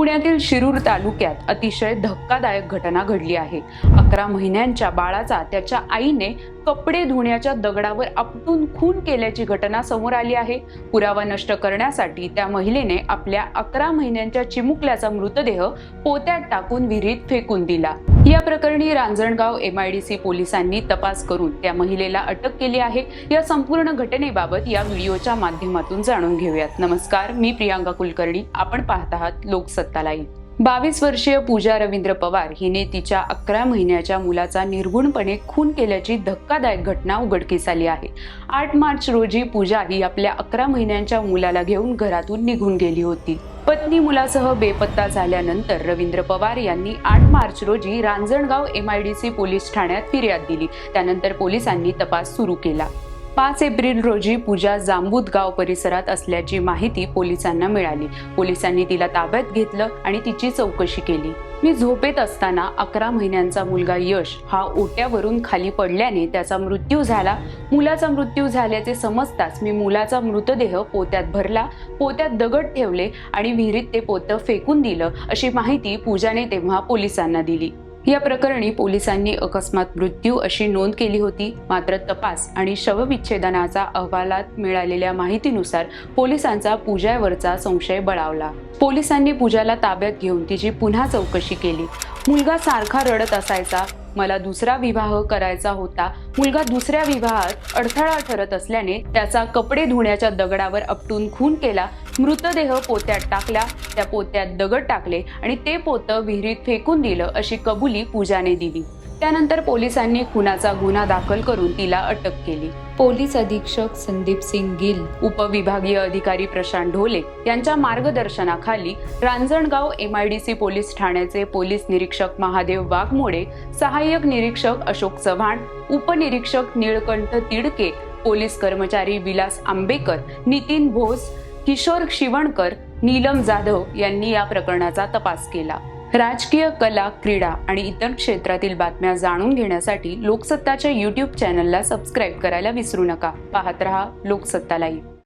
पुण्यातील शिरूर तालुक्यात अतिशय धक्कादायक घटना घडली आहे। 11 महिन्यांच्या बाळाचा त्याच्या आईने कपडे धुण्याच्या दगडावर आपटून खून केल्याची घटना समोर आली आहे। पुरावा नष्ट करण्यासाठी त्या महिलेने आपल्या 11 महिन्यांच्या चिमुकल्याचा मृतदेह पोत्यात टाकून विहिरीत फेकून दिला। या प्रकरणी रांजणगाव MIDC पोलिसांनी तपास करून त्या महिलेला अटक केली आहे। या संपूर्ण घटनेबाबत या व्हिडिओच्या माध्यमातून जाणून घेऊयात। नमस्कार, मी प्रियांका कुलकर्णी, आपण पाहत आहात लोकसत्ता लाईव्ह। 22 वर्षीय पूजा रवींद्र पवार हिने तिच्या 11 महिन्याच्या मुलाचा निर्घुणपणे खून केल्याची धक्कादायक घटना उघडकीस आली आहे। 8 मार्च रोजी पूजा ही आपल्या 11 महिन्यांच्या मुलाला घेऊन घरातून निघून गेली होती। पत्नी मुलासह बेपत्ता झाल्यानंतर रवींद्र पवार यांनी 8 मार्च रोजी रांजणगाव MIDC पोलीस ठाण्यात फिर्याद दिली। त्यानंतर पोलिसांनी तपास सुरू केला। 5 एप्रिल रोजी पूजा जांबूत गाव परिसरात असल्याची माहिती पोलिसांना मिळाली। पोलिसांनी तिला ताब्यात घेतलं आणि तिची चौकशी केली। मी झोपेत असताना 11 महिन्यांचा मुलगा यश हा ओट्यावरून खाली पडल्याने त्याचा मृत्यू झाला। मुलाचा मृत्यू झाल्याचे समजताच मी मुलाचा मृतदेह पोत्यात भरला, पोत्यात दगड ठेवले आणि विहिरीत ते पोतं फेकून दिलं, अशी माहिती पूजाने तेव्हा पोलिसांना दिली। या प्रकरणी पोलिसांनी अकस्मात मृत्यू अशी नोंद केली होती। मात्र तपास आणि शवविच्छेदनाचा अहवालात मिळालेल्या माहितीनुसार पोलिसांचा पूजावरचा संशय बळावला। पोलिसांनी पूजाला ताब्यात घेऊन तिची पुन्हा चौकशी केली। मुलगा सारखा रडत असायचा, मला दुसरा विवाह करायचा होता, मुलगा दुसऱ्या विवाहात अडथळा ठरत असल्याने त्याचा कपडे धुण्याच्या दगडावर आपटून खून केला, मृतदेह पोत्यात टाकला, त्या पोत्यात दगड टाकले आणि ते पोतं विहिरीत फेकून दिलं, अशी कबुली पूजाने दिली। त्यानंतर पोलिसांनी खुनाचा गुन्हा दाखल करून तिला अटक केली। पोलीस अधीक्षक संदीप सिंग गिल, उपविभागीय अधिकारी प्रशांत ढोले यांच्या मार्गदर्शनाखाली रांजणगाव MIDC पोलीस ठाण्याचे पोलीस निरीक्षक महादेव वाघमोडे, सहाय्यक निरीक्षक अशोक चव्हाण, उपनिरीक्षक निळकंठ तिडके, पोलीस कर्मचारी विलास आंबेकर, नितीन भोस, किशोर शिवणकर, नीलम जाधव यांनी या प्रकरणाचा तपास केला। राजकीय, कला, क्रीडा आणि इतर क्षेत्रातील बातम्या जाणून घेण्यासाठी लोकसत्ताच्या YouTube चॅनलला सबस्क्राईब करायला विसरू नका। पाहत रहा लोकसत्ता लाईव्ह।